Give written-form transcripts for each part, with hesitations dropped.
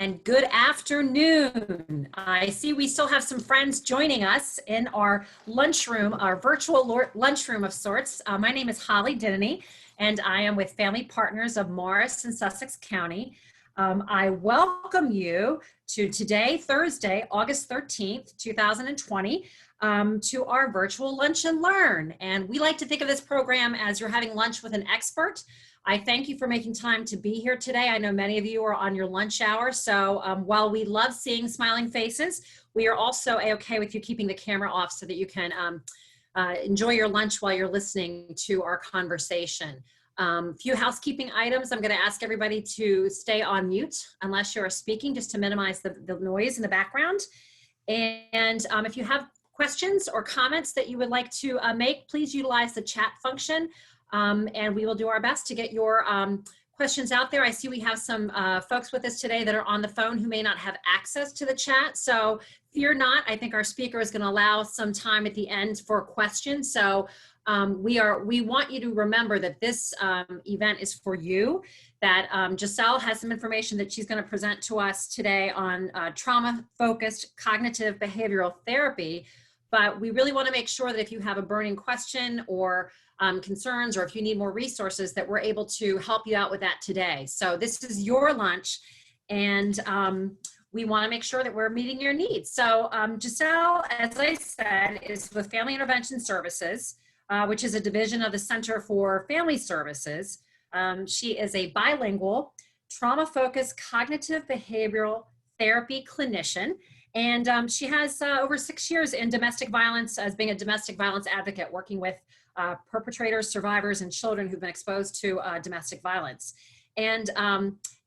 And good afternoon. I see we still have some friends joining us in our lunchroom, our virtual lunchroom of sorts. My name is Holly Dinney, and I am with Family Partners of Morris and Sussex County. I welcome you to today, Thursday, August 13th, 2020, to our virtual Lunch and Learn. And we like to think of this program as you're having lunch with an expert. I thank you for making time to be here today. I know many of you are on your lunch hour, so while we love seeing smiling faces, we are also okay with you keeping the camera off so that you can enjoy your lunch while you're listening to our conversation. Few housekeeping items. I'm going to ask everybody to stay on mute unless you're speaking, just to minimize the noise in the background. And if you have questions or comments that you would like to make, please utilize the chat function. And we will do our best to get your questions out there. I see we have some folks with us today that are on the phone who may not have access to the chat. So fear not, I think our speaker is going to allow some time at the end for questions. So we want you to remember that this event is for you, that Gissell has some information that she's going to present to us today on trauma-focused cognitive behavioral therapy. But we really want to make sure that if you have a burning question or concerns, or if you need more resources, that we're able to help you out with that today. So this is your lunch, and we want to make sure that we're meeting your needs. So Gissell, as I said, is with Family Intervention Services, which is a division of the Center for Family Services. She is a bilingual, trauma-focused cognitive behavioral therapy clinician. And she has over 6 years in domestic violence as being a domestic violence advocate, working with perpetrators, survivors, and children who've been exposed to domestic violence. And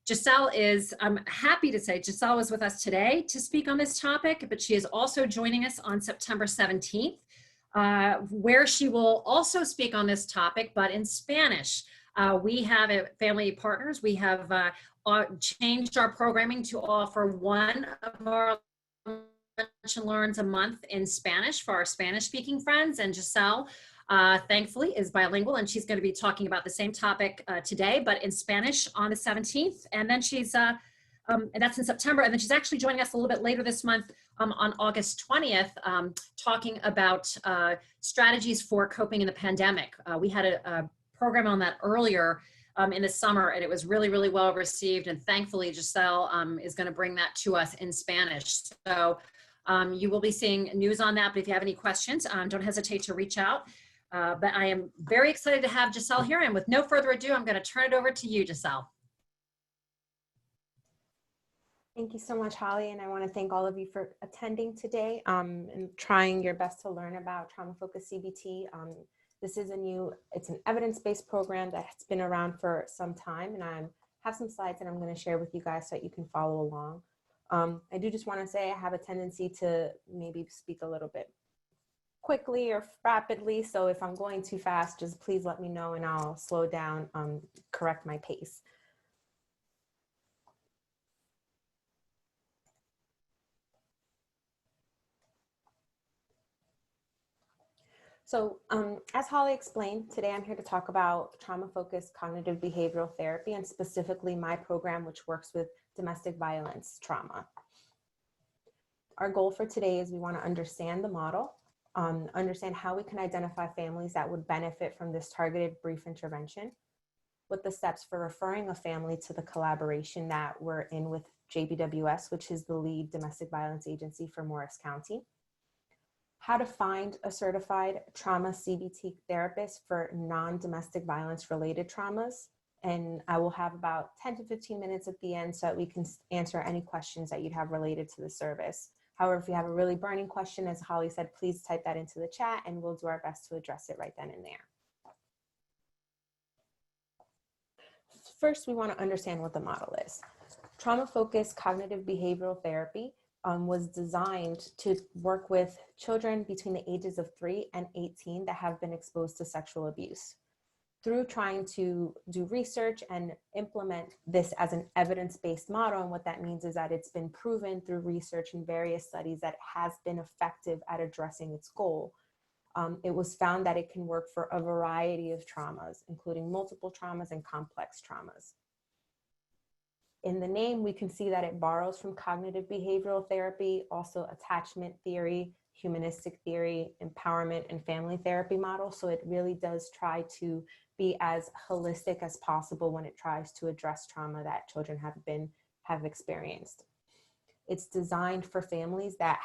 Gissell is, I'm happy to say, Gissell was with us today to speak on this topic, but she is also joining us on September 17th, where she will also speak on this topic, but in Spanish. We have at Family Partners, we have changed our programming to offer one of our Lunch and Learns a month in Spanish for our Spanish-speaking friends, and Gissell, thankfully, is bilingual, and she's going to be talking about the same topic today, but in Spanish on the 17th, and then she's, and that's in September, and then she's actually joining us a little bit later this month on August 20th, talking about strategies for coping in the pandemic. We had a program on that earlier in the summer, and it was really, really well received, and thankfully Gissell is going to bring that to us in Spanish. So you will be seeing news on that, but if you have any questions, don't hesitate to reach out. But I am very excited to have Gissell here, and with no further ado, I'm going to turn it over to you, Gissell. Thank you so much, Holly, and I want to thank all of you for attending today and trying your best to learn about trauma-focused CBT. This is it's an evidence-based program that's been around for some time, and I have some slides that I'm going to share with you guys so that you can follow along. I do just want to say I have a tendency to maybe speak a little bit quickly or rapidly, so if I'm going too fast, just please let me know and I'll slow down, correct my pace. So as Holly explained, today I'm here to talk about trauma-focused cognitive behavioral therapy, and specifically my program, which works with domestic violence trauma. Our goal for today is we want to understand the model, understand how we can identify families that would benefit from this targeted brief intervention, what the steps for referring a family to the collaboration that we're in with JBWS, which is the lead domestic violence agency for Morris County, how to find a certified trauma CBT therapist for non-domestic violence related traumas. And I will have about 10 to 15 minutes at the end so that we can answer any questions that you'd have related to the service. However, if you have a really burning question, as Holly said, please type that into the chat and we'll do our best to address it right then and there. First, we want to understand what the model is. Trauma-focused cognitive behavioral therapy was designed to work with children between the ages of 3 and 18 that have been exposed to sexual abuse. Through trying to do research and implement this as an evidence-based model, and what that means is that it's been proven through research and various studies that it has been effective at addressing its goal. It was found that it can work for a variety of traumas, including multiple traumas and complex traumas. In the name, we can see that it borrows from cognitive behavioral therapy, also attachment theory, humanistic theory, empowerment, and family therapy models. So it really does try to be as holistic as possible when it tries to address trauma that children have experienced. It's designed for families that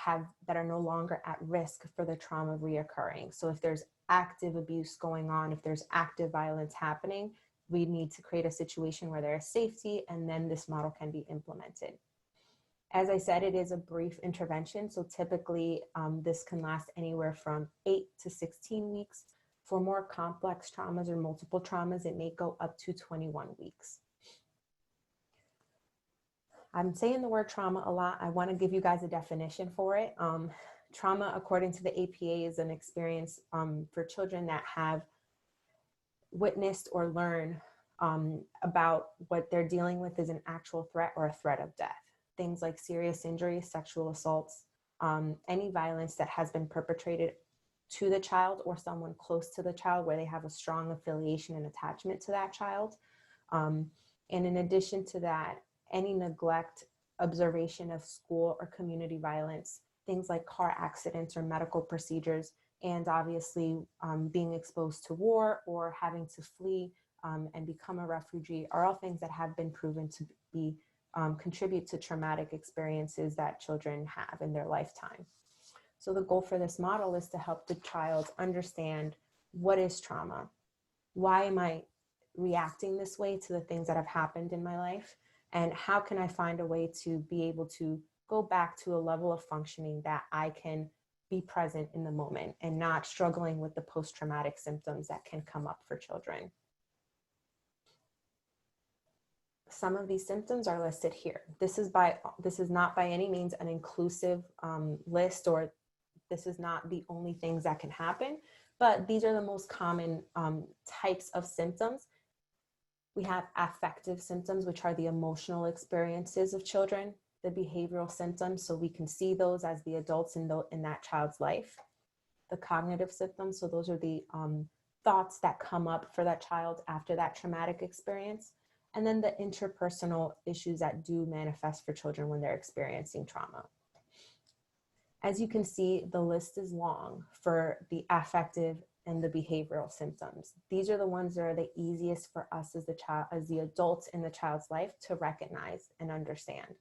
are no longer at risk for the trauma reoccurring. So if there's active abuse going on, if there's active violence happening, we need to create a situation where there is safety, and then this model can be implemented. As I said, it is a brief intervention. So typically this can last anywhere from 8 to 16 weeks. For more complex traumas or multiple traumas, it may go up to 21 weeks. I'm saying the word trauma a lot. I want to give you guys a definition for it. Trauma, according to the APA, is an experience for children that have witnessed or learned about what they're dealing with is an actual threat or a threat of death. Things like serious injuries, sexual assaults, any violence that has been perpetrated to the child or someone close to the child where they have a strong affiliation and attachment to that child. And in addition to that, any neglect, observation of school or community violence, things like car accidents or medical procedures, and obviously being exposed to war or having to flee and become a refugee are all things that have been proven to be contribute to traumatic experiences that children have in their lifetime. So the goal for this model is to help the child understand what is trauma, why am I reacting this way to the things that have happened in my life, and how can I find a way to be able to go back to a level of functioning that I can be present in the moment and not struggling with the post-traumatic symptoms that can come up for children. Some of these symptoms are listed here. This is not by any means an inclusive list, or this is not the only things that can happen, but these are the most common types of symptoms. We have affective symptoms, which are the emotional experiences of children, the behavioral symptoms, so we can see those as the adults in that child's life. The cognitive symptoms, so those are the thoughts that come up for that child after that traumatic experience. And then the interpersonal issues that do manifest for children when they're experiencing trauma. As you can see, the list is long for the affective and the behavioral symptoms. These are the ones that are the easiest for us as the adults in the child's life to recognize and understand.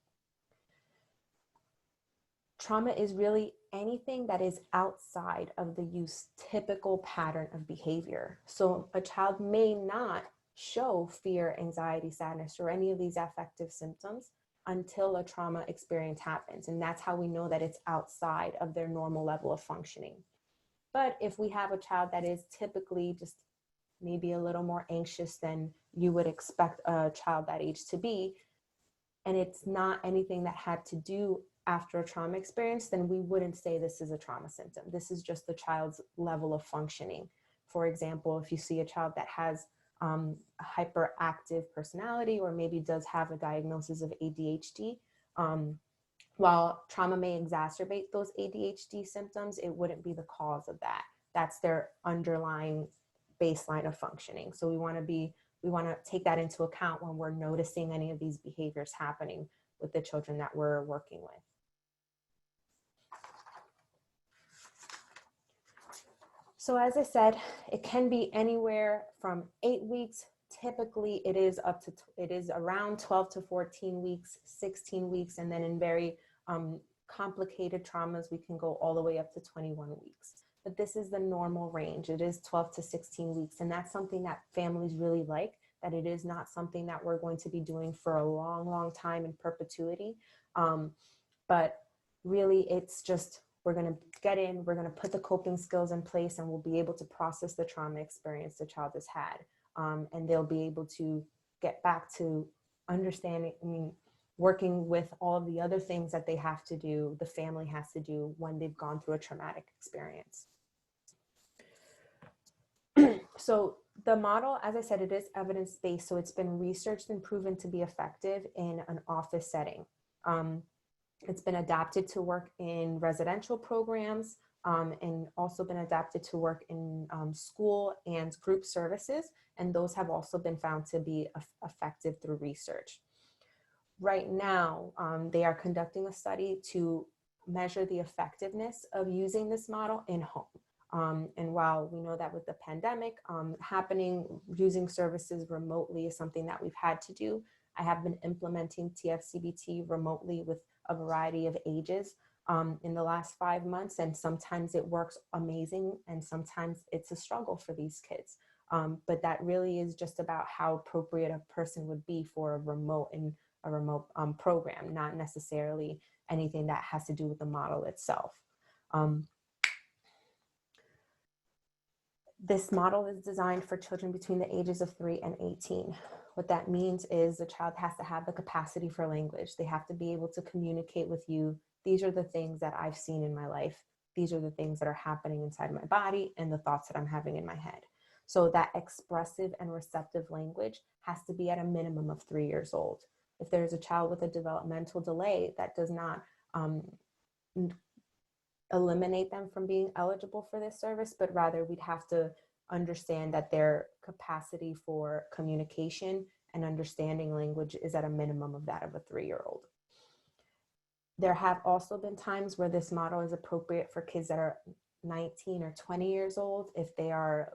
Trauma is really anything that is outside of the typical pattern of behavior. So a child may not show fear, anxiety, sadness, or any of these affective symptoms until a trauma experience happens. And that's how we know that it's outside of their normal level of functioning. But if we have a child that is typically just maybe a little more anxious than you would expect a child that age to be, and it's not anything that had to do after a trauma experience, then we wouldn't say this is a trauma symptom. This is just the child's level of functioning. For example, if you see a child that has a hyperactive personality, or maybe does have a diagnosis of ADHD, while trauma may exacerbate those ADHD symptoms, it wouldn't be the cause of that. That's their underlying baseline of functioning. So we want to take that into account when we're noticing any of these behaviors happening with the children that we're working with. So as I said, it can be anywhere from 8 weeks. Typically it is around 12 to 14 weeks, 16 weeks, and then in very complicated traumas, we can go all the way up to 21 weeks. But this is the normal range. It is 12 to 16 weeks. And that's something that families really like, that it is not something that we're going to be doing for a long, long time in perpetuity. But really it's just, we're going to get in, we're going to put the coping skills in place, and we'll be able to process the trauma experience the child has had. And they'll be able to get back to understanding, working with all of the other things that they have to do, the family has to do when they've gone through a traumatic experience. So the model, as I said, it is evidence-based, so it's been researched and proven to be effective in an office setting. It's been adapted to work in residential programs, and also been adapted to work in school and group services, and those have also been found to be effective through research. right now, they are conducting a study to measure the effectiveness of using this model in home. And while we know that with the pandemic happening, using services remotely is something that we've had to do. I have been implementing TFCBT remotely with a variety of ages in the last 5 months, and sometimes it works amazing, and sometimes it's a struggle for these kids. But that really is just about how appropriate a person would be for a remote program, not necessarily anything that has to do with the model itself. This model is designed for children between the ages of 3 and 18. What that means is the child has to have the capacity for language. They have to be able to communicate with you. These are the things that I've seen in my life. These are the things that are happening inside my body and the thoughts that I'm having in my head. So that expressive and receptive language has to be at a minimum of 3 years old. If there's a child with a developmental delay, that does not eliminate them from being eligible for this service, but rather we'd have to understand that their capacity for communication and understanding language is at a minimum of that of a 3-year-old. There have also been times where this model is appropriate for kids that are 19 or 20 years old, if their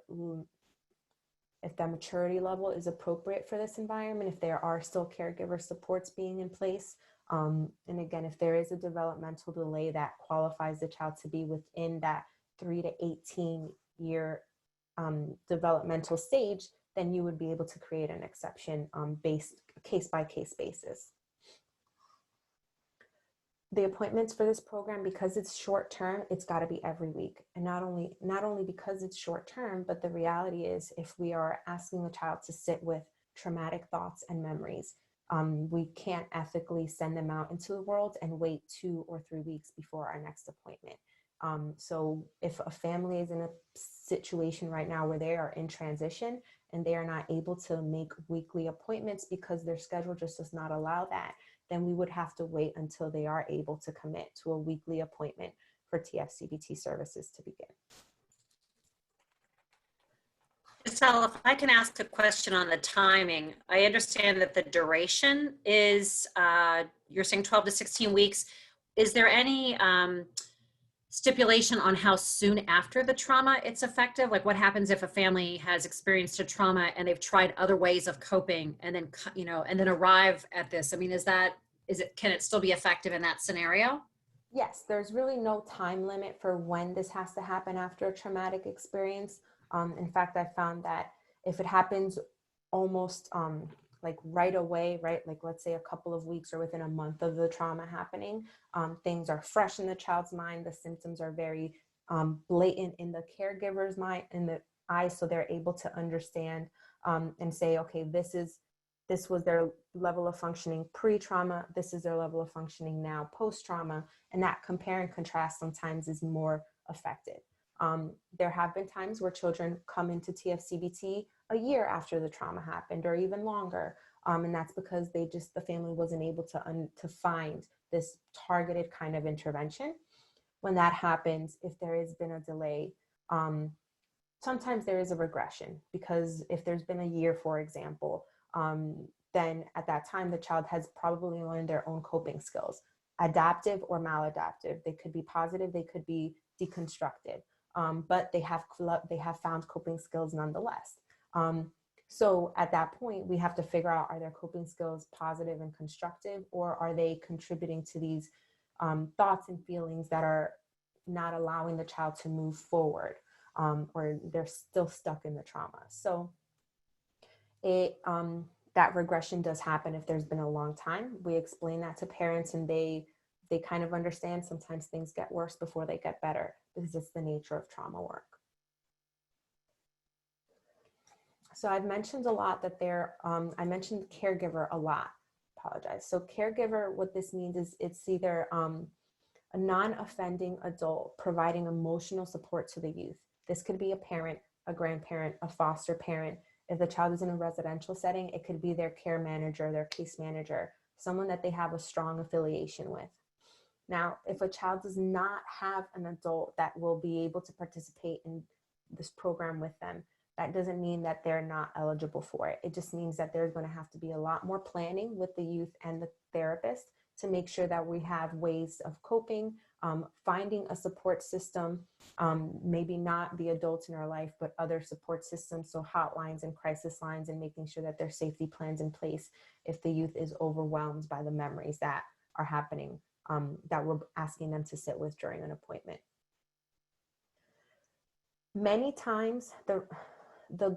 maturity level is appropriate for this environment, if there are still caregiver supports being in place. And again, if there is a developmental delay that qualifies the child to be within that 3 to 18 year developmental stage, then you would be able to create an exception based case by case basis. The appointments for this program, because it's short term, it's got to be every week. And not only because it's short term, but the reality is if we are asking the child to sit with traumatic thoughts and memories, we can't ethically send them out into the world and wait 2 or 3 weeks before our next appointment. So if a family is in a situation right now where they are in transition and they are not able to make weekly appointments because their schedule just does not allow that, then we would have to wait until they are able to commit to a weekly appointment for TFCBT services to begin. Gissell, if I can ask a question on the timing, I understand that the duration is, you're saying 12 to 16 weeks. Is there any stipulation on how soon after the trauma it's effective? Like what happens if a family has experienced a trauma and they've tried other ways of coping and then, and then arrive at this? I mean, can it still be effective in that scenario? Yes, there's really no time limit for when this has to happen after a traumatic experience. In fact, I found that if it happens almost like right away, right? Like let's say a couple of weeks or within a month of the trauma happening, things are fresh in the child's mind. The symptoms are very blatant in the caregiver's mind, in the eyes, so they're able to understand and say, okay, this was their level of functioning pre-trauma. This is their level of functioning now post-trauma. And that compare and contrast sometimes is more effective. There have been times where children come into TFCBT a year after the trauma happened or even longer. And that's because the family wasn't able to find this targeted kind of intervention. When that happens, if there has been a delay, sometimes there is a regression, because if there's been a year, for example, then at that time, the child has probably learned their own coping skills, adaptive or maladaptive. They could be positive, they could be deconstructive, but they have found coping skills nonetheless. So at that point, we have to figure out, are their coping skills positive and constructive, or are they contributing to these thoughts and feelings that are not allowing the child to move forward, or they're still stuck in the trauma. So that regression does happen if there's been a long time. We explain that to parents and they kind of understand sometimes things get worse before they get better, because it's the nature of trauma work. So I've mentioned a lot that I mentioned caregiver a lot, apologize. So caregiver, what this means is it's either a non-offending adult providing emotional support to the youth. This could be a parent, a grandparent, a foster parent. If the child is in a residential setting, it could be their care manager, their case manager, someone that they have a strong affiliation with. Now, if a child does not have an adult that will be able to participate in this program with them, that doesn't mean that they're not eligible for it. It just means that there's going to have to be a lot more planning with the youth and the to make sure that we have ways of coping, finding a support system, maybe not the adults in our life, but other support systems, so hotlines and crisis lines, and making sure that there's safety plans in place if the youth is overwhelmed by the memories that are happening, that we're asking them to sit with during an appointment. Many times the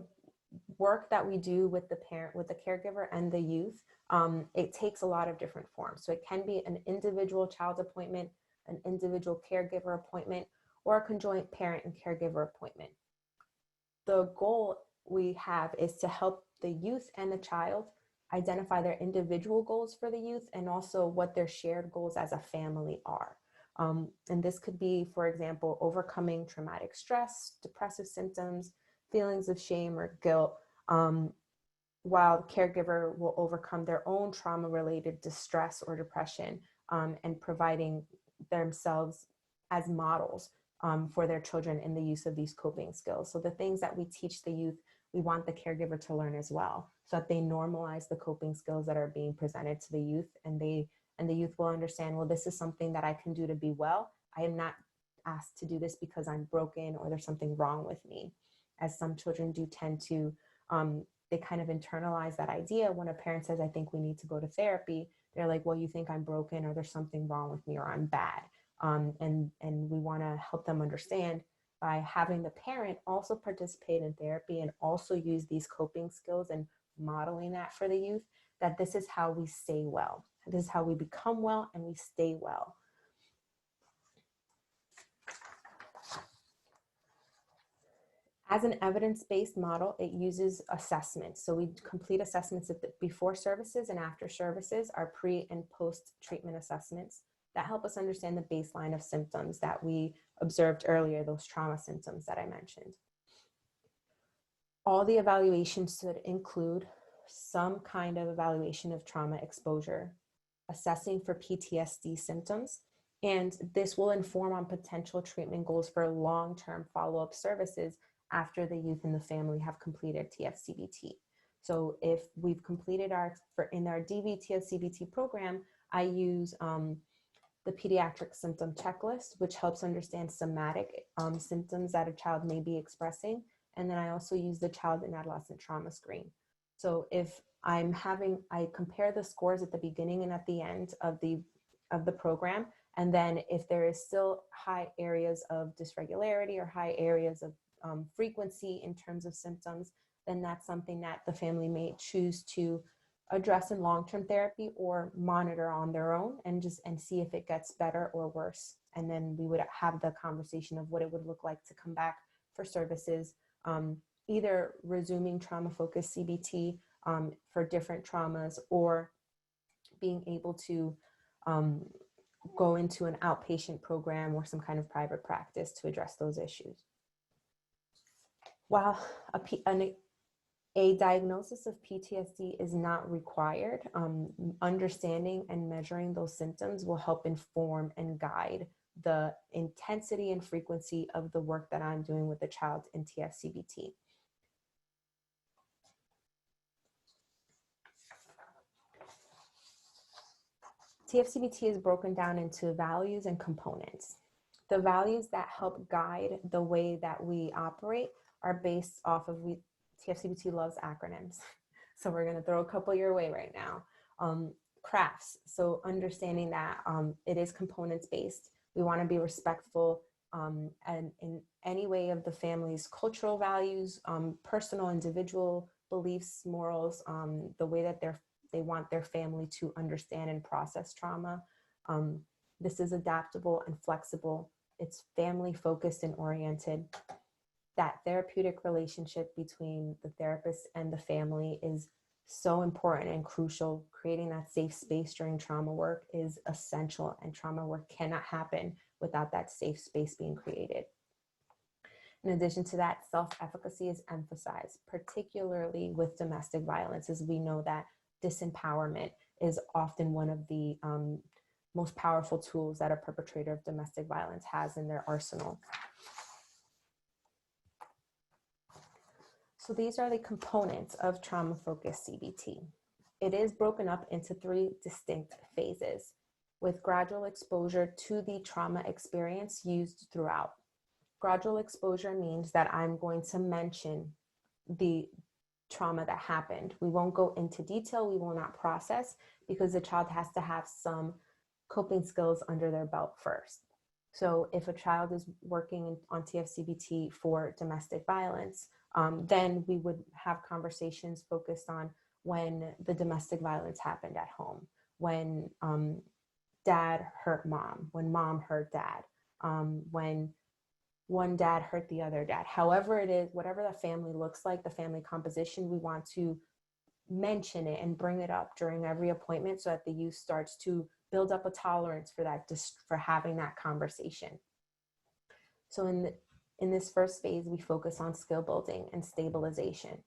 work that we do with the parent, with the caregiver and the youth, it takes a lot of different forms. So it can be an individual child appointment, an individual caregiver appointment, or a conjoint parent and caregiver appointment. The goal we have is to help the youth and the child identify their individual goals for the youth and also what their shared goals as a family are. And this could be, for example, overcoming traumatic stress, depressive symptoms, feelings of shame or guilt, while the caregiver will overcome their own trauma-related distress or depression, and providing themselves as models for their children in the use of these coping skills. So the things that we teach the youth, we want the caregiver to learn as well, so that they normalize the coping skills that are being presented to the youth, and the youth will understand, well, this is something that I can do to be well. I am not asked to do this because I'm broken or there's something wrong with me. As some children do tend to, they kind of internalize that idea. When a parent says, I think we need to go to therapy, they're like, well, you think I'm broken or there's something wrong with me or I'm bad. And we want to help them understand by having the parent also participate in therapy and also use these coping skills and modeling that for the youth, that this is how we stay well. This is how we become well and we stay well. As an evidence-based model, it uses assessments. So we complete assessments at the before services and after services, our pre and post-treatment assessments that help us understand the baseline of symptoms that we observed earlier, those trauma symptoms that I mentioned. All the evaluations should include some kind of evaluation of trauma exposure, assessing for PTSD symptoms, and this will inform on potential treatment goals for long-term follow-up services after the youth and the family have completed TFCBT. So if we've completed in our DV TFCBT program, I use the pediatric symptom checklist, which helps understand somatic symptoms that a child may be expressing. And then I also use the child and adolescent trauma screen. So if I compare the scores at the beginning and at the end of the program. And then if there is still high areas of dysregularity or high areas of frequency in terms of symptoms, then that's something that the family may choose to address in long-term therapy or monitor on their own and see if it gets better or worse. And then we would have the conversation of what it would look like to come back for services, either resuming trauma-focused CBT for different traumas, or being able to go into an outpatient program or some kind of private practice to address those issues. While a diagnosis of PTSD is not required, understanding and measuring those symptoms will help inform and guide the intensity and frequency of the work that I'm doing with the child in TFCBT. TFCBT is broken down into values and components. The values that help guide the way that we operate are based off of, TFCBT loves acronyms. So we're gonna throw a couple your way right now. Crafts, so understanding that it is components based. We wanna be respectful and in any way of the family's cultural values, personal, individual beliefs, morals, the way that they want their family to understand and process trauma. This is adaptable and flexible. It's family focused and oriented. That therapeutic relationship between the therapist and the family is so important and crucial. Creating that safe space during trauma work is essential, and trauma work cannot happen without that safe space being created. In addition to that, self-efficacy is emphasized, particularly with domestic violence, as we know that disempowerment is often one of the most powerful tools that a perpetrator of domestic violence has in their arsenal. So these are the components of trauma-focused CBT. It is broken up into 3 distinct phases. with gradual exposure to the trauma experience used throughout. Gradual exposure means that I'm going to mention the trauma that happened. We won't go into detail, we will not process, because the child has to have some coping skills under their belt first. So if a child is working on TFCBT for domestic violence, then we would have conversations focused on when the domestic violence happened at home, when dad hurt mom, when mom hurt dad, when one dad hurt the other dad. However it is, whatever the family looks like, the family composition, we want to mention it and bring it up during every appointment so that the youth starts to build up a tolerance for that, for having that conversation. So in this first phase, we focus on skill building and stabilization.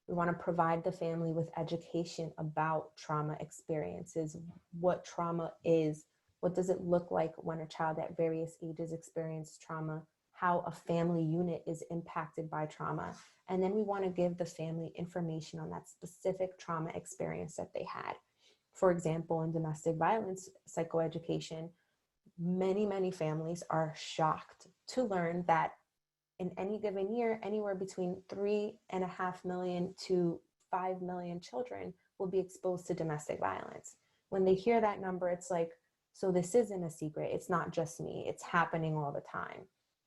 We want to provide the family with education about trauma experiences, what trauma is, what does it look like when a child at various ages experiences trauma, how a family unit is impacted by trauma. And then we want to give the family information on that specific trauma experience that they had. For example, in domestic violence psychoeducation, many families are shocked to learn that in any given year, anywhere between 3.5 million to 5 million children will be exposed to domestic violence. When they hear that number, it's like, so this isn't a secret. It's not just me. It's happening all the time.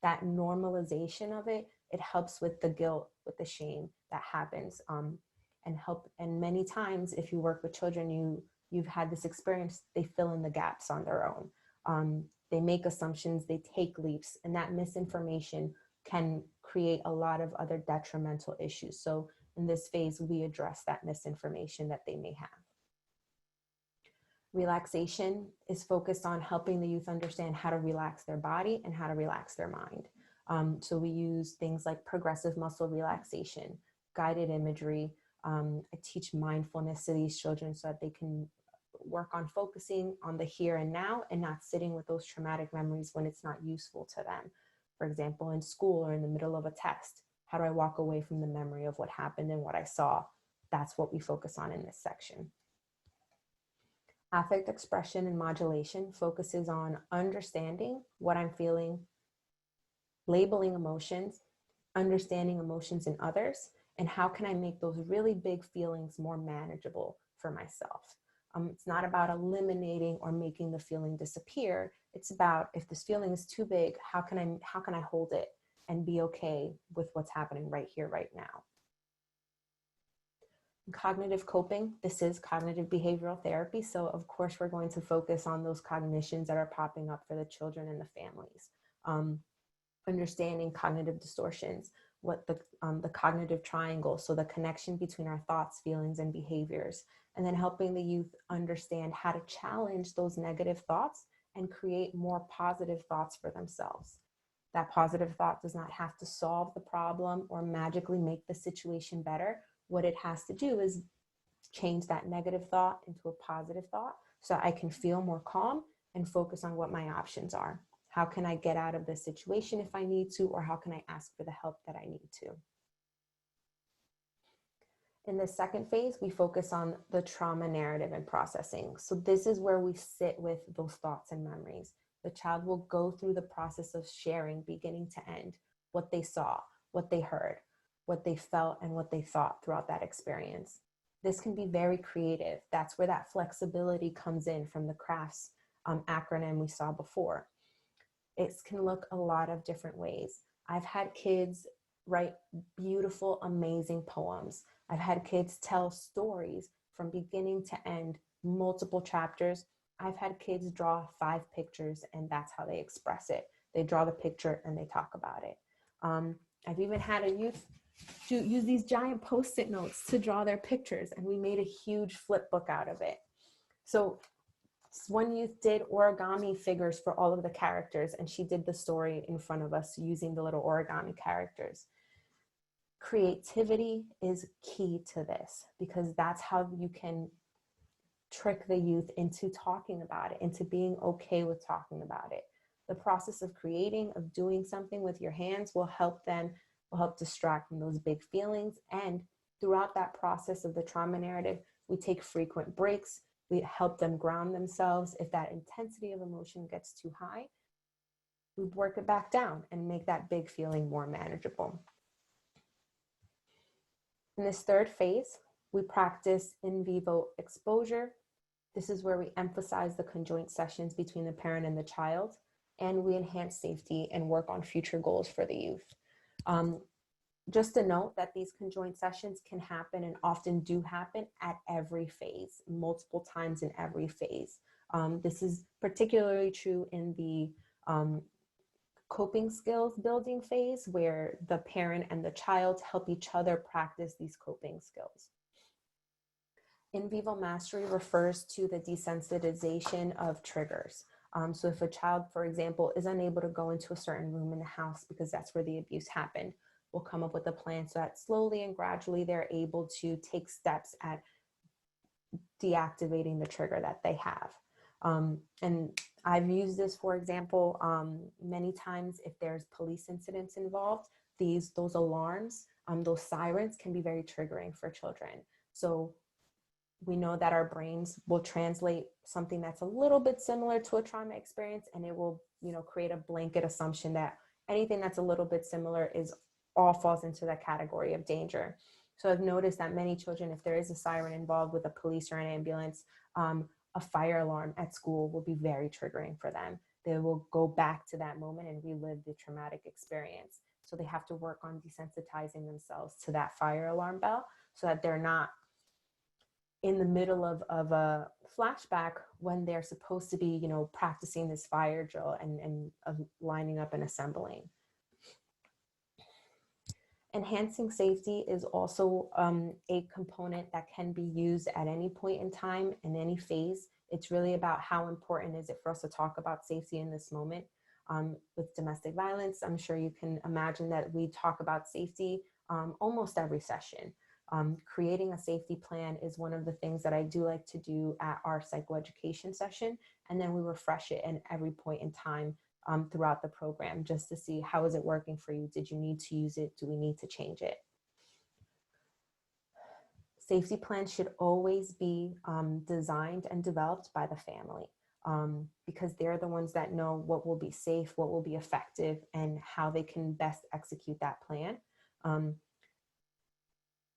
That normalization of it, it helps with the guilt, with the shame that happens, and many times if you work with children, you've had this experience, they fill in the gaps on their own. They make assumptions, they take leaps, and that misinformation can create a lot of other detrimental issues. So in this phase, we address that misinformation that they may have. Relaxation is focused on helping the youth understand how to relax their body and how to relax their mind. So we use things like progressive muscle relaxation, guided imagery. I teach mindfulness to these children so that they can work on focusing on the here and now and not sitting with those traumatic memories when it's not useful to them. For example, in school or in the middle of a test, how do I walk away from the memory of what happened and what I saw? That's what we focus on in this section. Affect expression and modulation focuses on understanding what I'm feeling, labeling emotions, understanding emotions in others, and how can I make those really big feelings more manageable for myself. It's not about eliminating or making the feeling disappear. It's about, if this feeling is too big, how can I hold it and be okay with what's happening right here, right now. Cognitive coping, this is cognitive behavioral therapy. So of course, we're going to focus on those cognitions that are popping up for the children and the families. Understanding cognitive distortions, what the cognitive triangle, so the connection between our thoughts, feelings, and behaviors, and then helping the youth understand how to challenge those negative thoughts and create more positive thoughts for themselves. That positive thought does not have to solve the problem or magically make the situation better. What it has to do is change that negative thought into a positive thought so I can feel more calm and focus on what my options are. How can I get out of this situation if I need to, or how can I ask for the help that I need to? In the second phase, we focus on the trauma narrative and processing. So this is where we sit with those thoughts and memories. The child will go through the process of sharing, beginning to end, what they saw, what they heard, what they felt, and what they thought throughout that experience. This can be very creative. That's where that flexibility comes in from the CRAFTS acronym we saw before. It can look a lot of different ways. I've had kids write beautiful, amazing poems. I've had kids tell stories from beginning to end, multiple chapters. I've had kids draw 5 pictures and that's how they express it. They draw the picture and they talk about it. I've even had a youth use these giant Post-it notes to draw their pictures, and we made a huge flip book out of it. So one youth did origami figures for all of the characters, and she did the story in front of us using the little origami characters. Creativity is key to this because that's how you can trick the youth into talking about it, into being okay with talking about it. The process of creating, of doing something with your hands will help distract from those big feelings. And throughout that process of the trauma narrative, we take frequent breaks. We help them ground themselves. If that intensity of emotion gets too high, we work it back down and make that big feeling more manageable. In this third phase, we practice in vivo exposure. This is where we emphasize the conjoint sessions between the parent and the child, and we enhance safety and work on future goals for the youth. Just to note that these conjoint sessions can happen and often do happen at every phase, multiple times in every phase. This is particularly true in the coping skills building phase, where the parent and the child help each other practice these coping skills. In vivo mastery refers to the desensitization of triggers. So if a child, for example, is unable to go into a certain room in the house because that's where the abuse happened, we'll come up with a plan so that slowly and gradually they're able to take steps at deactivating the trigger that they have. And I've used this, for example, many times if there's police incidents involved, those alarms, those sirens can be very triggering for children. So we know that our brains will translate something that's a little bit similar to a trauma experience, and it will, create a blanket assumption that anything that's a little bit similar all falls into that category of danger. So I've noticed that many children, if there is a siren involved with a police or an ambulance, a fire alarm at school will be very triggering for them. They will go back to that moment and relive the traumatic experience. So they have to work on desensitizing themselves to that fire alarm bell so that they're not in the middle of a flashback when they're supposed to be, practicing this fire drill and lining up and assembling. Enhancing safety is also a component that can be used at any point in time, in any phase. It's really about how important is it for us to talk about safety in this moment. With domestic violence, I'm sure you can imagine that we talk about safety almost every session. Creating a safety plan is one of the things that I do like to do at our psychoeducation session. And then we refresh it at every point in time throughout the program, just to see how is it working for you? Did you need to use it? Do we need to change it? Safety plans should always be designed and developed by the family because they're the ones that know what will be safe, what will be effective, and how they can best execute that plan.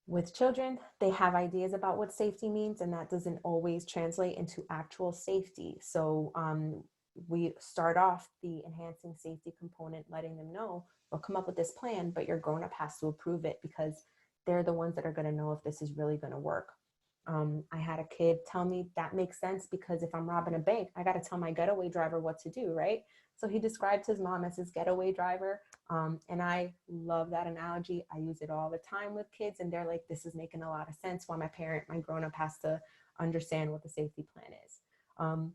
With children, they have ideas about what safety means, and that doesn't always translate into actual safety. So we start off the enhancing safety component, letting them know, we'll come up with this plan, but your grown-up has to approve it because they're the ones that are going to know if this is really going to work. I had a kid tell me that makes sense because if I'm robbing a bank, I got to tell my getaway driver what to do, right? So he described his mom as his getaway driver. And I love that analogy. I use it all the time with kids, and they're like, this is making a lot of sense why my grown-up has to understand what the safety plan is.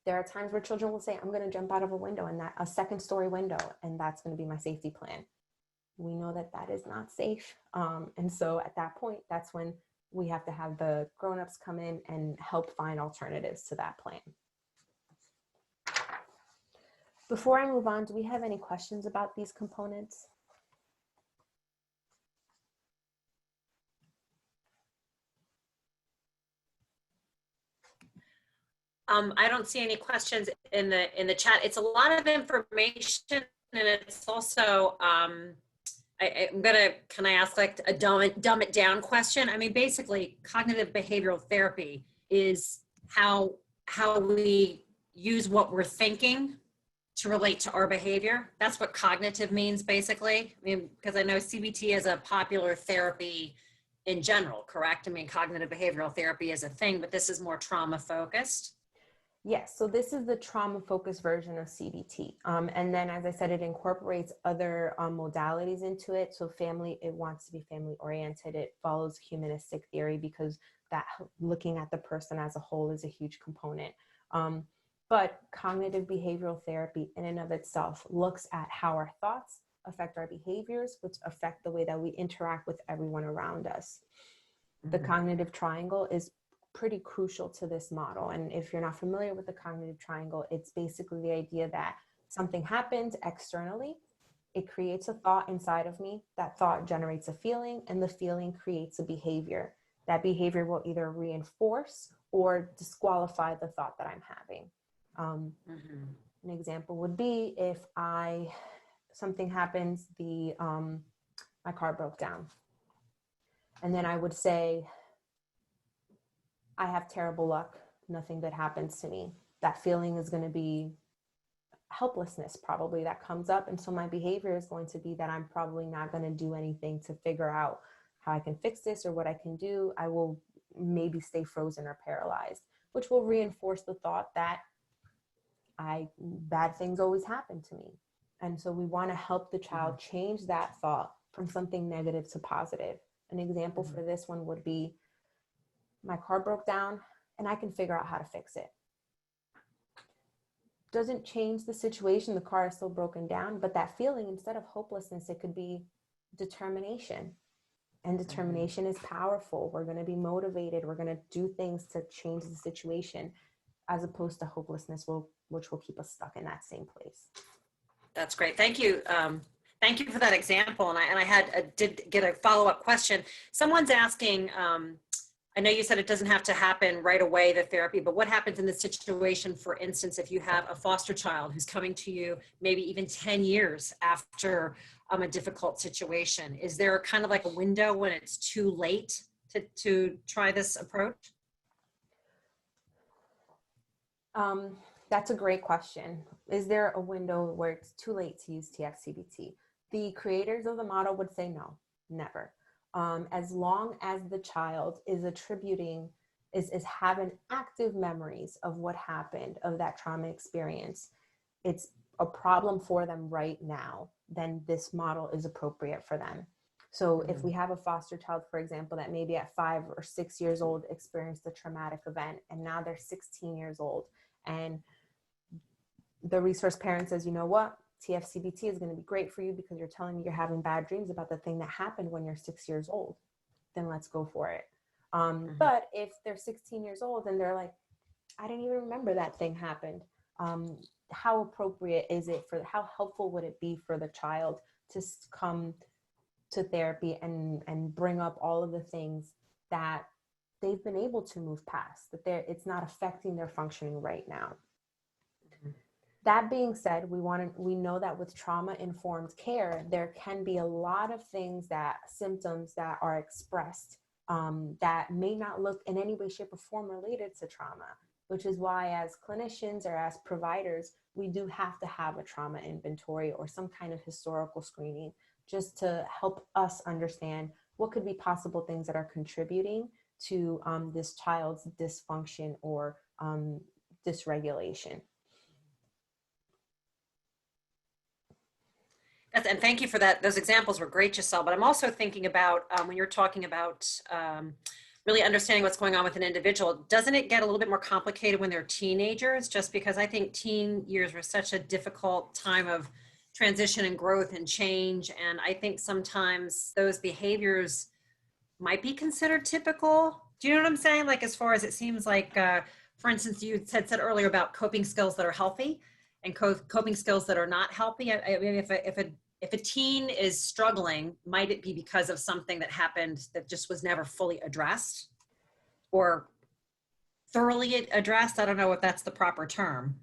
There are times where children will say, I'm going to jump out of a window, and a second-story window, and that's going to be my safety plan. We know that that is not safe. And so at that point, that's when we have to have the grown-ups come in and help find alternatives to that plan. Before I move on, do we have any questions about these components? I don't see any questions in the chat. It's a lot of information, and it's also can I ask like a dumb it down question? I mean, basically, cognitive behavioral therapy is how we use what we're thinking to relate to our behavior. That's what cognitive means, basically. I mean, because I know CBT is a popular therapy in general, correct? I mean, cognitive behavioral therapy is a thing, but this is more trauma focused. Yes, so this is the trauma-focused version of CBT. And then, as I said, it incorporates other modalities into it. So it wants to be family-oriented. It follows humanistic theory because that looking at the person as a whole is a huge component. But cognitive behavioral therapy in and of itself looks at how our thoughts affect our behaviors, which affect the way that we interact with everyone around us. The cognitive triangle is pretty crucial to this model. And if you're not familiar with the cognitive triangle, it's basically the idea that something happens externally, it creates a thought inside of me, that thought generates a feeling, and the feeling creates a behavior. That behavior will either reinforce or disqualify the thought that I'm having. Mhm. An example would be if something happens, my car broke down. And then I would say, I have terrible luck. Nothing good happens to me. That feeling is going to be helplessness, probably, that comes up. And so my behavior is going to be that I'm probably not going to do anything to figure out how I can fix this or what I can do. I will maybe stay frozen or paralyzed, which will reinforce the thought that bad things always happen to me. And so we want to help the child change that thought from something negative to positive. An example for this one would be, my car broke down and I can figure out how to fix it. Doesn't change the situation. The car is still broken down, but that feeling, instead of hopelessness, it could be determination. And determination is powerful. We're going to be motivated. We're going to do things to change the situation, as opposed to hopelessness, which will keep us stuck in that same place. That's great. Thank you. Thank you for that example. And I did get a follow-up question. Someone's asking, I know you said it doesn't have to happen right away, the therapy, but what happens in this situation, for instance, if you have a foster child who's coming to you maybe even 10 years after a difficult situation? Is there kind of like a window when it's too late to try this approach? That's a great question. Is there a window where it's too late to use TFCBT? The creators of the model would say no, never. As long as the child is having active memories of what happened, of that trauma experience, it's a problem for them right now, then this model is appropriate for them. So if we have a foster child, for example, that maybe at 5 or 6 years old experienced a traumatic event, and now they're 16 years old, and the resource parent says, you know what, TFCBT is going to be great for you because you're telling me you're having bad dreams about the thing that happened when you're 6 years old, then let's go for it. But if they're 16 years old and they're like, I didn't even remember that thing happened, how appropriate is it how helpful would it be for the child to come to therapy and bring up all of the things that they've been able to move past, that it's not affecting their functioning right now. That being said, we know that with trauma-informed care, there can be a lot of symptoms that are expressed that may not look in any way, shape, or form related to trauma, which is why as clinicians or as providers, we do have to have a trauma inventory or some kind of historical screening just to help us understand what could be possible things that are contributing to this child's dysfunction or dysregulation. And thank you for that. Those examples were great, Gissell. But I'm also thinking about when you're talking about really understanding what's going on with an individual, doesn't it get a little bit more complicated when they're teenagers? Just because I think teen years were such a difficult time of transition and growth and change. And I think sometimes those behaviors might be considered typical. Do you know what I'm saying? Like, as far as it seems like, for instance, you said earlier about coping skills that are healthy and coping skills that are not healthy. I mean, if a teen is struggling, might it be because of something that happened that just was never fully addressed or thoroughly addressed? I don't know if that's the proper term.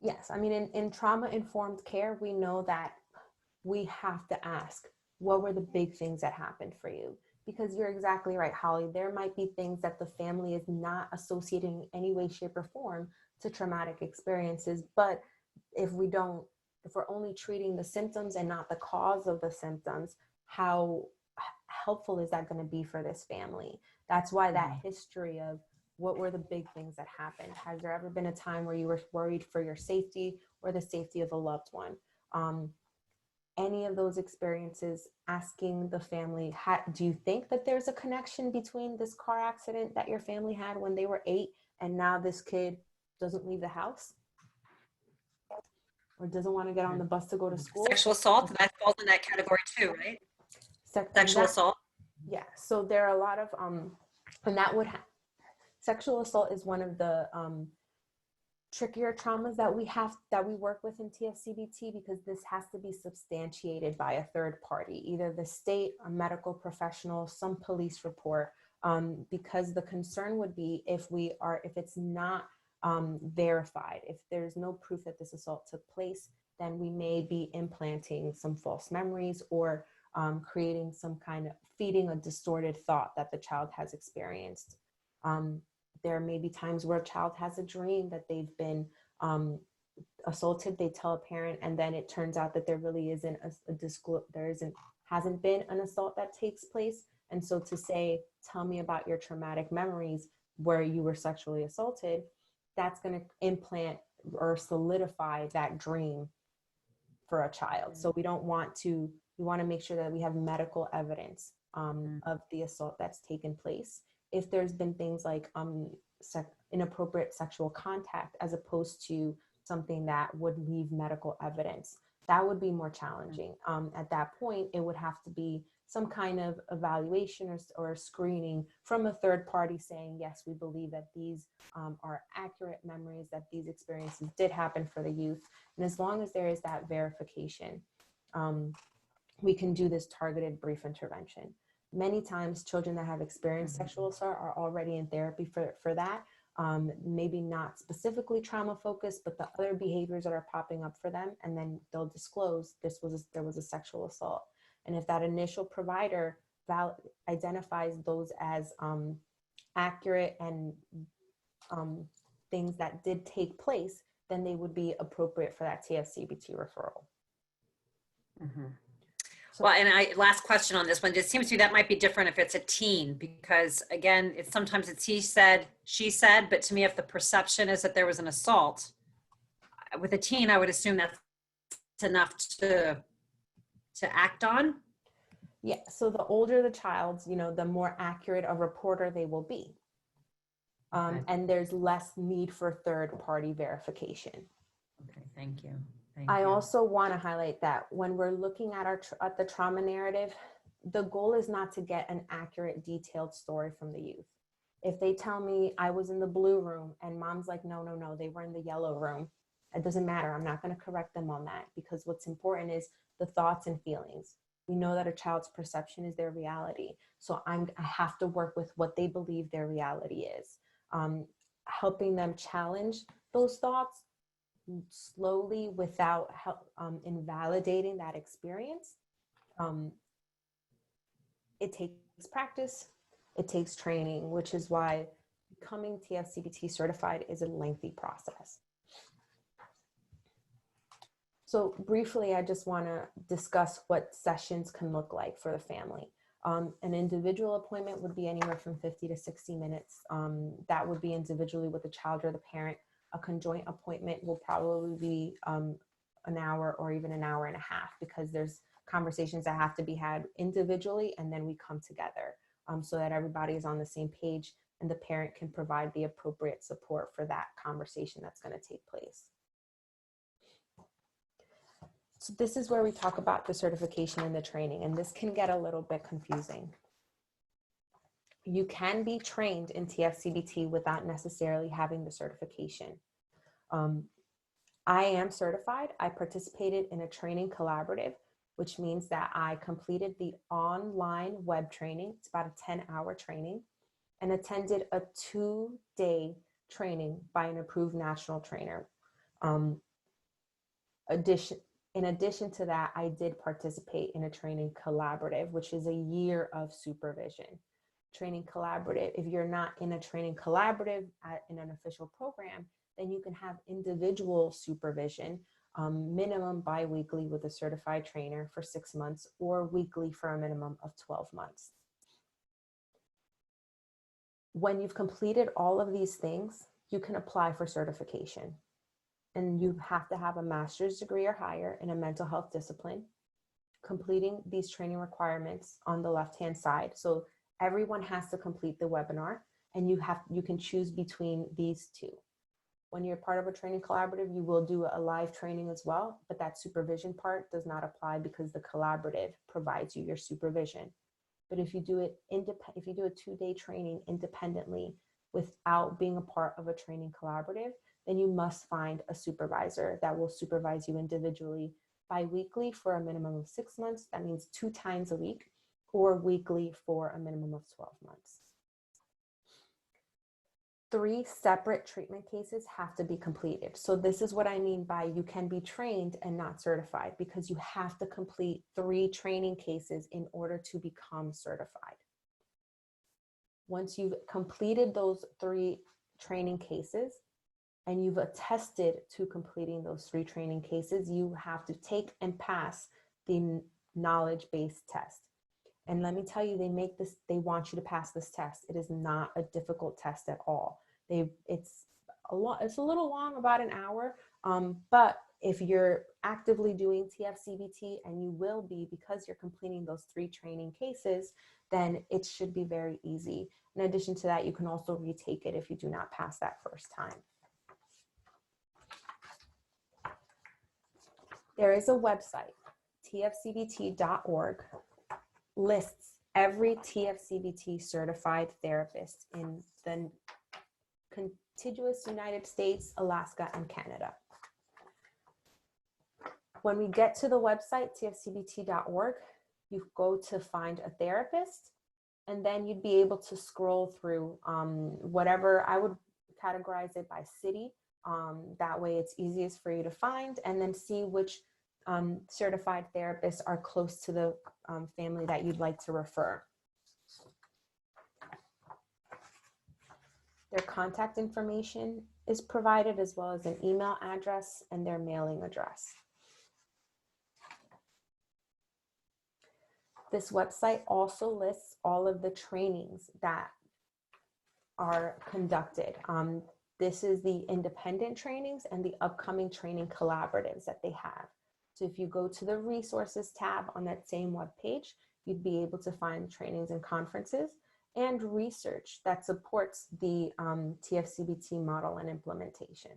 Yes, I mean, in trauma-informed care, we know that we have to ask, what were the big things that happened for you? Because you're exactly right, Holly. There might be things that the family is not associating in any way, shape, or form to traumatic experiences, but if we're only treating the symptoms and not the cause of the symptoms, how helpful is that going to be for this family? That's why that history of what were the big things that happened? Has there ever been a time where you were worried for your safety or the safety of a loved one? Any of those experiences, asking the family, do you think that there's a connection between this car accident that your family had when they were 8 and now this kid doesn't leave the house? Or doesn't want to get on the bus to go to school? Sexual assault, that falls in that category too, right? Sexual assault. Yeah, so there are a lot of, and that sexual assault is one of the trickier traumas that we work with in TFCBT, because this has to be substantiated by a third party, either the state, a medical professional, some police report, because the concern would be if it's not verified, if there's no proof that this assault took place, then we may be implanting some false memories or creating some kind of feeding a distorted thought that the child has experienced. There may be times where a child has a dream that they've been assaulted. They tell a parent, and then it turns out that there really isn't hasn't been an assault that takes place. And so to say, tell me about your traumatic memories where you were sexually assaulted, that's going to implant or solidify that dream for a child. So we want to make sure that we have medical evidence of the assault that's taken place. If there's been things like inappropriate sexual contact, as opposed to something that would leave medical evidence, that would be more challenging. At that point, it would have to be some kind of evaluation or screening from a third party saying, yes, we believe that these are accurate memories, that these experiences did happen for the youth. And as long as there is that verification, we can do this targeted brief intervention. Many times children that have experienced sexual assault are already in therapy for that. Maybe not specifically trauma focused, but the other behaviors that are popping up for them, and then they'll disclose there was a sexual assault. And if that initial provider identifies those as accurate and things that did take place, then they would be appropriate for that TFCBT referral. Mm-hmm. Well, and last question on this one, it seems to me that might be different if it's a teen, because again, sometimes it's he said, she said, but to me, if the perception is that there was an assault, with a teen, I would assume that's enough to act on. Yeah, so the older the child, the more accurate a reporter they will be. Okay. And there's less need for third-party verification. Okay, thank you. I also want to highlight that when we're looking at the trauma narrative, the goal is not to get an accurate, detailed story from the youth. If they tell me I was in the blue room and mom's like, no, they were in the yellow room, it doesn't matter. I'm not going to correct them on that, because what's important is the thoughts and feelings. We know that a child's perception is their reality. So I have to work with what they believe their reality is. Helping them challenge those thoughts slowly without invalidating that experience. It takes practice, it takes training, which is why becoming TFCBT certified is a lengthy process. So briefly, I just want to discuss what sessions can look like for the family. An individual appointment would be anywhere from 50 to 60 minutes. That would be individually with the child or the parent. A conjoint appointment will probably be an hour or even an hour and a half, because there's conversations that have to be had individually, and then we come together so that everybody is on the same page and the parent can provide the appropriate support for that conversation that's going to take place. So this is where we talk about the certification and the training, and this can get a little bit confusing. You can be trained in TFCBT without necessarily having the certification. I am certified. I participated in a training collaborative, which means that I completed the online web training. It's about a 10-hour training, and attended a 2-day training by an approved national trainer. In addition to that, I did participate in a training collaborative, which is a year of supervision. Training collaborative, if you're not in a training collaborative in an official program, then you can have individual supervision, minimum bi-weekly with a certified trainer for 6 months, or weekly for a minimum of 12 months. When you've completed all of these things, you can apply for certification. And you have to have a master's degree or higher in a mental health discipline, completing these training requirements on the left-hand side. So everyone has to complete the webinar, and you can choose between these two. When you're part of a training collaborative, you will do a live training as well, but that supervision part does not apply because the collaborative provides you your supervision. But if you do a 2-day training independently without being a part of a training collaborative, then you must find a supervisor that will supervise you individually bi-weekly for a minimum of 6 months. That means 2 times a week, or weekly for a minimum of 12 months. 3 separate treatment cases have to be completed. So this is what I mean by you can be trained and not certified, because you have to complete 3 training cases in order to become certified. Once you've completed those 3 training cases and you've attested to completing those 3 training cases, you have to take and pass the knowledge-based test. And let me tell you, they want you to pass this test. It is not a difficult test at all. It's a little long, about an hour, but if you're actively doing TF-CBT, and you will be because you're completing those 3 training cases, then it should be very easy. In addition to that, you can also retake it if you do not pass that first time. There is a website, tfcbt.org, lists every TF-CBT certified therapist in the contiguous United States, Alaska, and Canada. When we get to the website, tfcbt.org, you go to find a therapist, and then you'd be able to scroll through whatever, I would categorize it by city. That way it's easiest for you to find, and then see which certified therapists are close to the family that you'd like to refer. Their contact information is provided, as well as an email address and their mailing address. This website also lists all of the trainings that are conducted. This is the independent trainings and the upcoming training collaboratives that they have. So if you go to the resources tab on that same web page, you'd be able to find trainings and conferences and research that supports the TF-CBT model and implementation.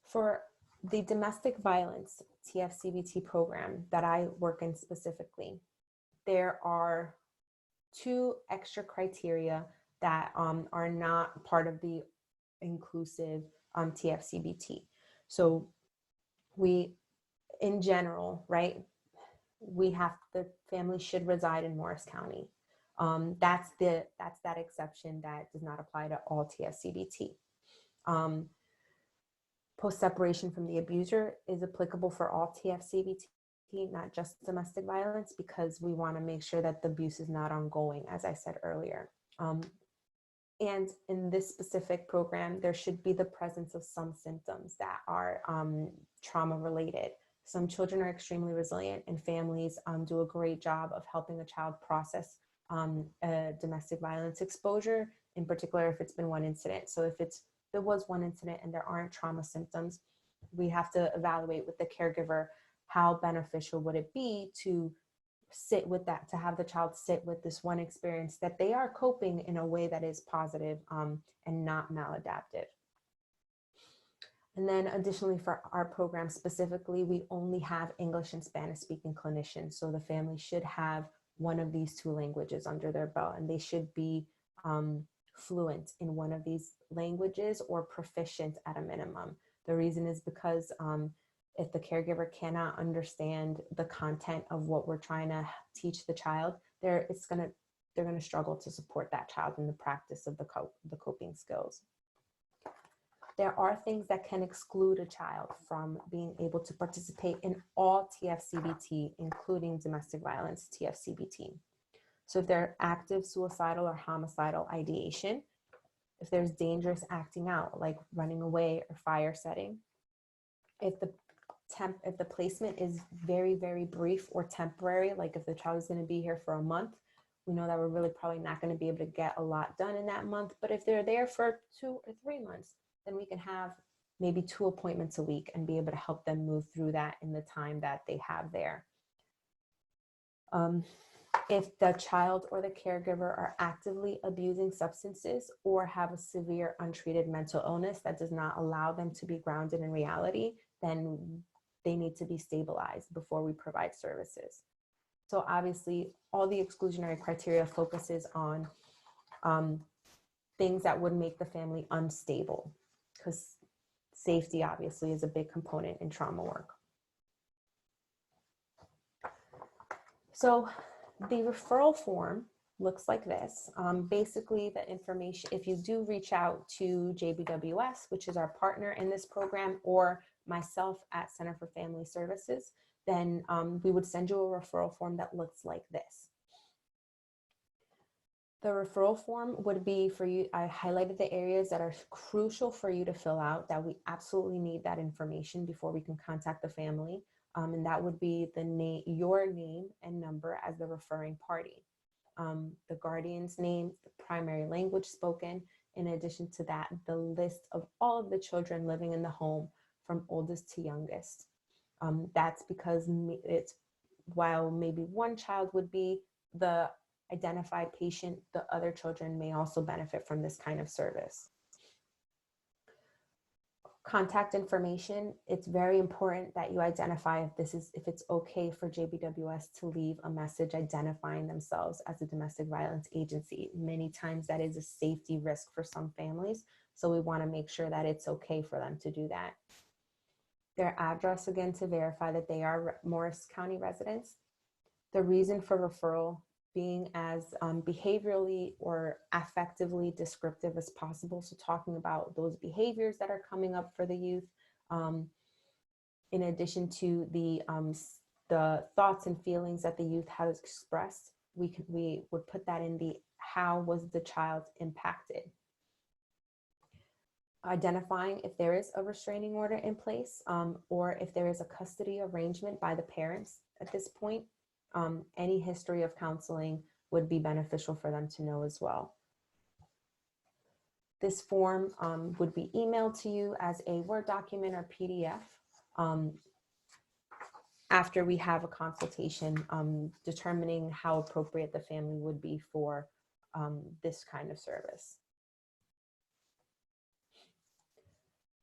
For the domestic violence TF-CBT program that I work in specifically, there are 2 extra criteria that are not part of the inclusive TF-CBT. So we, in general, right, the family should reside in Morris County. That's that exception that does not apply to all TF-CBT. Post-separation from the abuser is applicable for all TF-CBT, not just domestic violence, because we want to make sure that the abuse is not ongoing, as I said earlier. And in this specific program, there should be the presence of some symptoms that are trauma related. Some children are extremely resilient, and families do a great job of helping a child process a domestic violence exposure, in particular if it's been one incident. So if there was one incident and there aren't trauma symptoms, we have to evaluate with the caregiver how beneficial would it be to sit with that, to have the child sit with this one experience that they are coping in a way that is positive and not maladaptive. And then additionally, for our program specifically, we only have English and Spanish speaking clinicians. So the family should have one of these 2 languages under their belt, and they should be fluent in one of these languages or proficient at a minimum. The reason is because if the caregiver cannot understand the content of what we're trying to teach the child, they're going to struggle to support that child in the practice of the coping skills. There are things that can exclude a child from being able to participate in all TF-CBT, including domestic violence TF-CBT. So if they're active suicidal or homicidal ideation, if there's dangerous acting out, like running away or fire setting, if the placement is very, very brief or temporary, like if the child is going to be here for a month, we know that we're really probably not going to be able to get a lot done in that month. But if they're there for 2 or 3 months, then we can have maybe 2 appointments a week and be able to help them move through that in the time that they have there. If the child or the caregiver are actively abusing substances or have a severe untreated mental illness that does not allow them to be grounded in reality, then they need to be stabilized before we provide services. So obviously, all the exclusionary criteria focuses on things that would make the family unstable, because safety obviously is a big component in trauma work. So the referral form looks like this. Basically, the information, if you do reach out to JBWS, which is our partner in this program, or myself at Center for Family Services, then we would send you a referral form that looks like this. The referral form would be for you. I highlighted the areas that are crucial for you to fill out, that we absolutely need that information before we can contact the family. And that would be the name, your name and number as the referring party. The guardian's name, the primary language spoken. In addition to that, the list of all of the children living in the home from oldest to youngest. That's because it's, while maybe one child would be the identified patient, the other children may also benefit from this kind of service. Contact information, it's very important that you identify if it's okay for JBWS to leave a message identifying themselves as a domestic violence agency. Many times that is a safety risk for some families, so we want to make sure that it's okay for them to do that. Their address, again, to verify that they are Morris County residents. The reason for referral being as behaviorally or affectively descriptive as possible. So talking about those behaviors that are coming up for the youth, in addition to the thoughts and feelings that the youth has expressed, we would put that in the how was the child impacted. Identifying if there is a restraining order in place, or if there is a custody arrangement by the parents at this point. Any history of counseling would be beneficial for them to know as well. This form would be emailed to you as a Word document or PDF after we have a consultation determining how appropriate the family would be for this kind of service.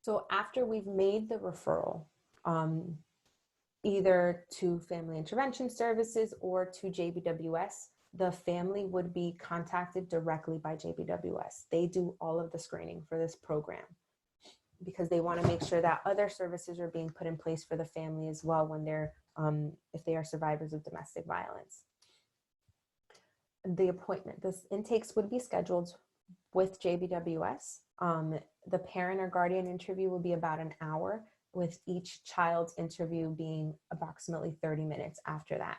So after we've made the referral, either to Family Intervention Services or to JBWS, the family would be contacted directly by JBWS. They do all of the screening for this program because they want to make sure that other services are being put in place for the family as well when they're, if they are survivors of domestic violence. The appointment, the intakes would be scheduled with JBWS. The parent or guardian interview will be about an hour, with each child's interview being approximately 30 minutes after that.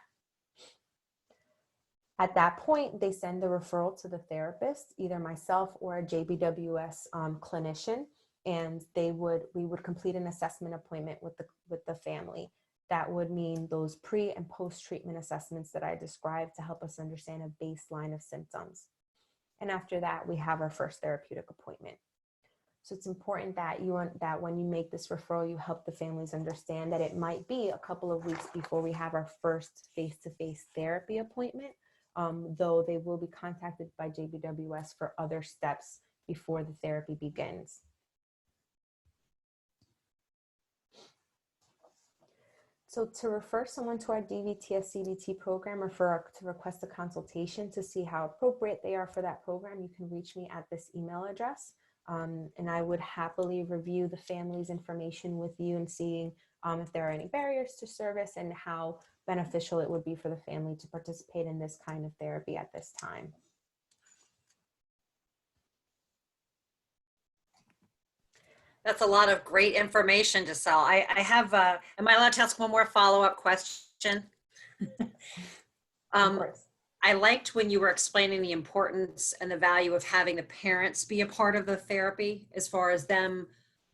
At that point, they send the referral to the therapist, either myself or a JBWS clinician, and we would complete an assessment appointment with the family. That would mean those pre and post-treatment assessments that I described to help us understand a baseline of symptoms. And after that, we have our first therapeutic appointment. So it's important that when you make this referral, you help the families understand that it might be a couple of weeks before we have our first face-to-face therapy appointment, though they will be contacted by JBWS for other steps before the therapy begins. So to refer someone to our DVTS CBT program or to request a consultation to see how appropriate they are for that program, you can reach me at this email address. And I would happily review the family's information with you and seeing if there are any barriers to service and how beneficial it would be for the family to participate in this kind of therapy at this time. That's a lot of great information, Gissell. I have, am I allowed to ask one more follow-up question? Of course. I liked when you were explaining the importance and the value of having the parents be a part of the therapy, as far as them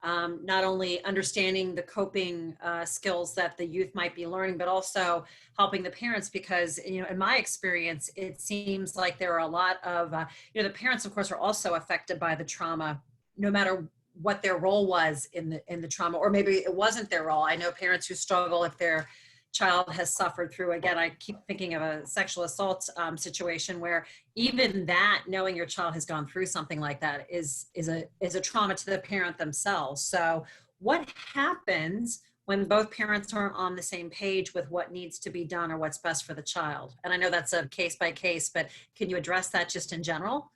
not only understanding the coping skills that the youth might be learning, but also helping the parents, because, you know, in my experience, it seems like there are a lot of, you know, the parents, of course, are also affected by the trauma, no matter what their role was in the trauma, or maybe it wasn't their role. I know parents who struggle if their child has suffered through, again, I keep thinking of a sexual assault situation where even that, knowing your child has gone through something like that is a trauma to the parent themselves. So what happens when both parents aren't on the same page with what needs to be done or what's best for the child? And I know that's a case by case, but can you address that just in general?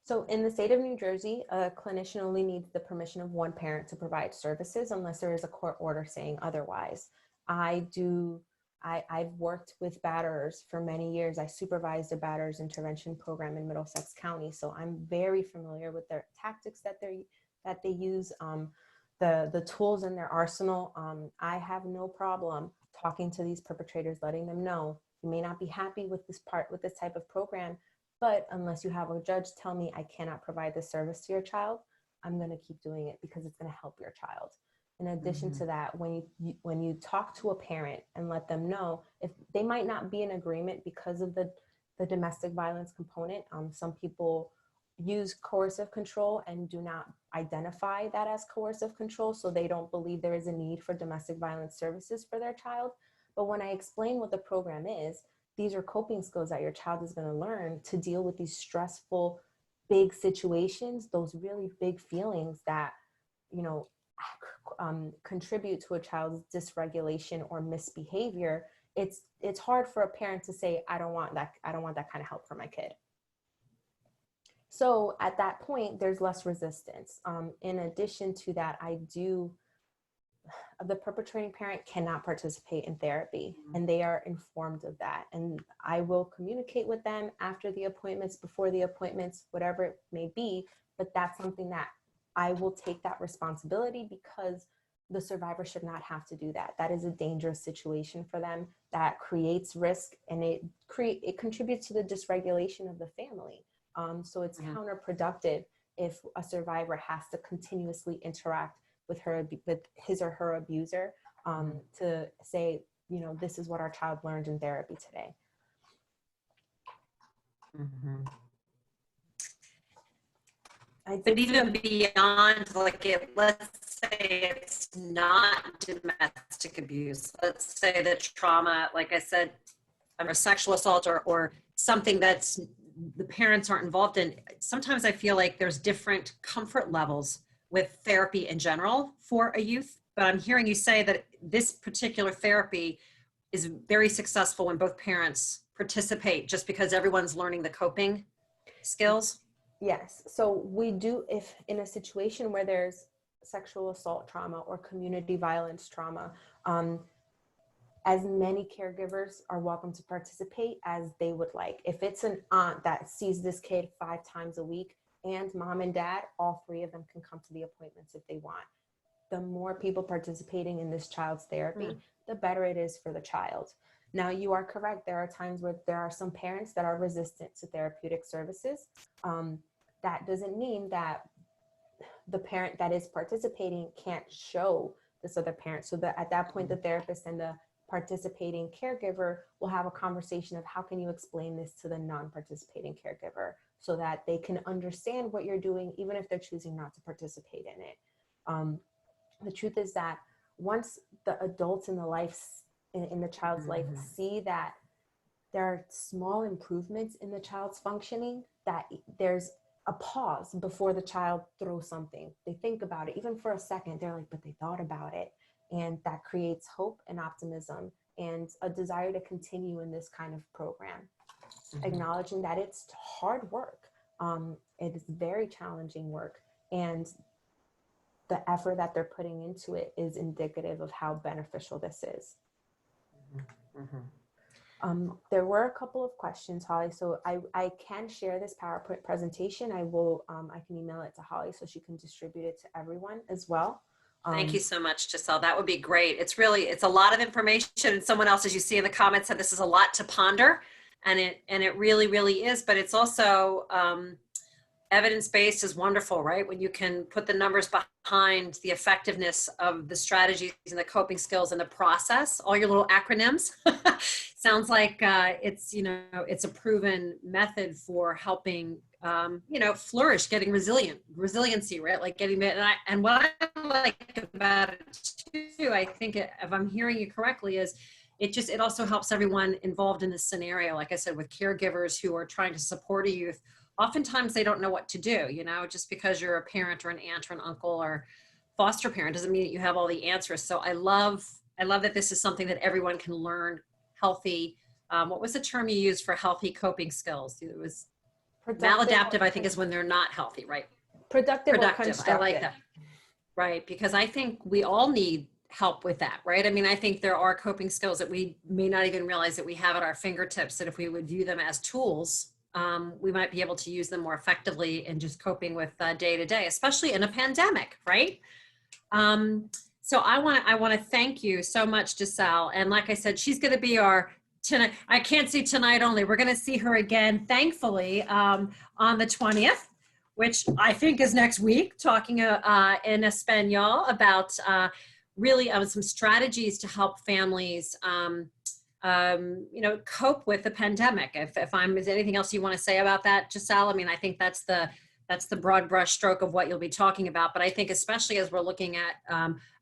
So in the state of New Jersey, a clinician only needs the permission of one parent to provide services unless there is a court order saying otherwise. I do I've worked with batterers for many years. I supervised a batterers intervention program in Middlesex County, so I'm very familiar with their tactics that they use, the tools in their arsenal. I have no problem talking to these perpetrators, letting them know you may not be happy with this type of program, but unless you have a judge tell me I cannot provide this service to your child, I'm going to keep doing it because it's going to help your child. In addition to that, when you talk to a parent and let them know, if they might not be in agreement because of the domestic violence component, some people use coercive control and do not identify that as coercive control, so they don't believe there is a need for domestic violence services for their child. But when I explain what the program is, these are coping skills that your child is going to learn to deal with these stressful, big situations, those really big feelings that, contribute to a child's dysregulation or misbehavior. It's hard for a parent to say, I don't want that kind of help for my kid. So at that point, there's less resistance. In addition to that, the perpetrating parent cannot participate in therapy, and they are informed of that. And I will communicate with them after the appointments, before the appointments, whatever it may be, but that's something that I will take that responsibility, because the survivor should not have to do that. That is a dangerous situation for them that creates risk, and it contributes to the dysregulation of the family. So it's counterproductive if a survivor has to continuously interact with his or her abuser to say, this is what our child learned in therapy today. Mm-hmm. But even beyond, let's say it's not domestic abuse. Let's say that trauma, like I said, or sexual assault or something that's the parents aren't involved in. Sometimes I feel like there's different comfort levels with therapy in general for a youth. But I'm hearing you say that this particular therapy is very successful when both parents participate, just because everyone's learning the coping skills. Yes. So we do, if in a situation where there's sexual assault trauma or community violence trauma, as many caregivers are welcome to participate as they would like. If it's an aunt that sees this kid 5 times a week and mom and dad, all 3 of them can come to the appointments if they want. The more people participating in this child's therapy, the better it is for the child. Now, you are correct. There are times where there are some parents that are resistant to therapeutic services. That doesn't mean that the parent that is participating can't show this other parent. So that at that point, the therapist and the participating caregiver will have a conversation of how can you explain this to the non-participating caregiver so that they can understand what you're doing, even if they're choosing not to participate in it. The truth is that once the adults in the child's life see that there are small improvements in the child's functioning, that there's a pause before the child throws something. They think about it, even for a second, they're like, but they thought about it. And that creates hope and optimism and a desire to continue in this kind of program. Acknowledging that it's hard work. It is very challenging work. And the effort that they're putting into it is indicative of how beneficial this is. There were a couple of questions, Holly. So I can share this PowerPoint presentation. I can email it to Holly so she can distribute it to everyone as well. Thank you so much, Gissell. That would be great. It's a lot of information. And someone else, as you see in the comments, said this is a lot to ponder, and it really, really is. But it's also evidence-based is wonderful, right? When you can put the numbers behind the effectiveness of the strategies and the coping skills and the process, all your little acronyms. Sounds like it's a proven method for helping flourish, getting resiliency, right? Like getting that. And what I like about it too, I think if I'm hearing you correctly, is it also helps everyone involved in this scenario. Like I said, with caregivers who are trying to support a youth, oftentimes they don't know what to do, just because you're a parent or an aunt or an uncle or foster parent doesn't mean that you have all the answers. So I love that this is something that everyone can learn healthy. What was the term you used for healthy coping skills? It was maladaptive, I think, is when they're not healthy, right? Productive. I like that. Right. Because I think we all need help with that, right? I mean, I think there are coping skills that we may not even realize that we have at our fingertips, that if we would view them as tools, we might be able to use them more effectively in just coping with day to day, especially in a pandemic, right? So I want to thank you so much, Gissell. And like I said, she's going to be our tonight. I can't see tonight only. We're going to see her again, thankfully, on the 20th, which I think is next week, talking in Espanol about really some strategies to help families, cope with the pandemic. If is there anything else you want to say about that, Gissell? I mean, I think that's the broad brush stroke of what you'll be talking about. But I think especially as we're looking at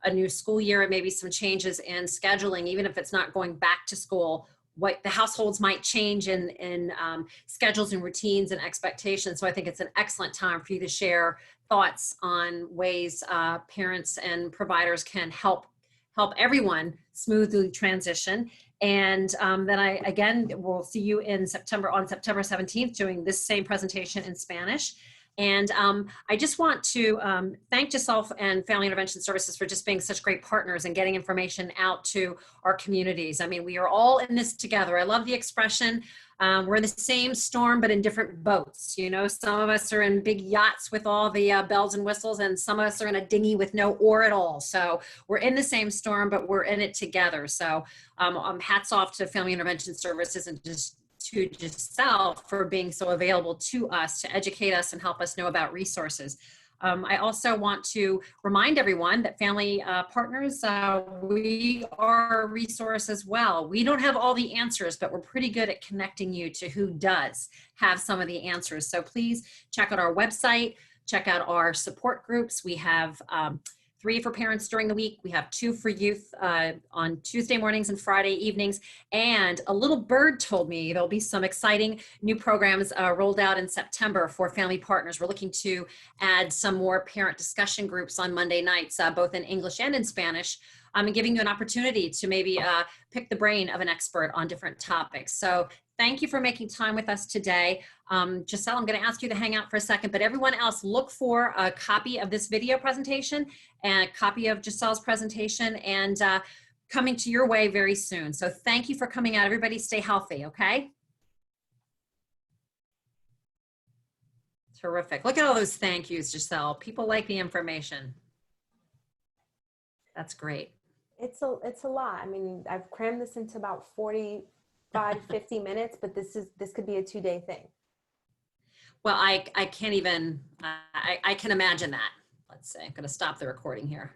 a new school year and maybe some changes in scheduling, even if it's not going back to school, what the households might change in schedules and routines and expectations. So I think it's an excellent time for you to share thoughts on ways parents and providers can help everyone smoothly transition. And then again, we'll see you on September 17th doing this same presentation in Spanish. And I just want to thank Gissell and Family Intervention Services for just being such great partners and getting information out to our communities. I mean, we are all in this together. I love the expression, we're in the same storm, but in different boats. You know, some of us are in big yachts with all the bells and whistles, and some of us are in a dinghy with no oar at all. So we're in the same storm, but we're in it together. So hats off to Family Intervention Services and just to Gissell for being so available to us to educate us and help us know about resources. I also want to remind everyone that Family Partners, we are a resource as well. We don't have all the answers, but we're pretty good at connecting you to who does have some of the answers. So please check out our website, check out our support groups. We have 3 for parents during the week. We have 2 for youth on Tuesday mornings and Friday evenings. And a little bird told me there'll be some exciting new programs rolled out in September for Family Partners. We're looking to add some more parent discussion groups on Monday nights, both in English and in Spanish, and giving you an opportunity to maybe pick the brain of an expert on different topics. So thank you for making time with us today. Gissell, I'm going to ask you to hang out for a second, but everyone else, look for a copy of this video presentation and a copy of Gissell's presentation, and coming to your way very soon. So thank you for coming out. Everybody stay healthy, okay? Terrific. Look at all those thank yous, Gissell. People like the information. That's great. It's a lot. I mean, I've crammed this into about 45, 50 minutes, but this could be a 2-day thing. Well, I can't even, I can imagine that. Let's see, I'm going to stop the recording here.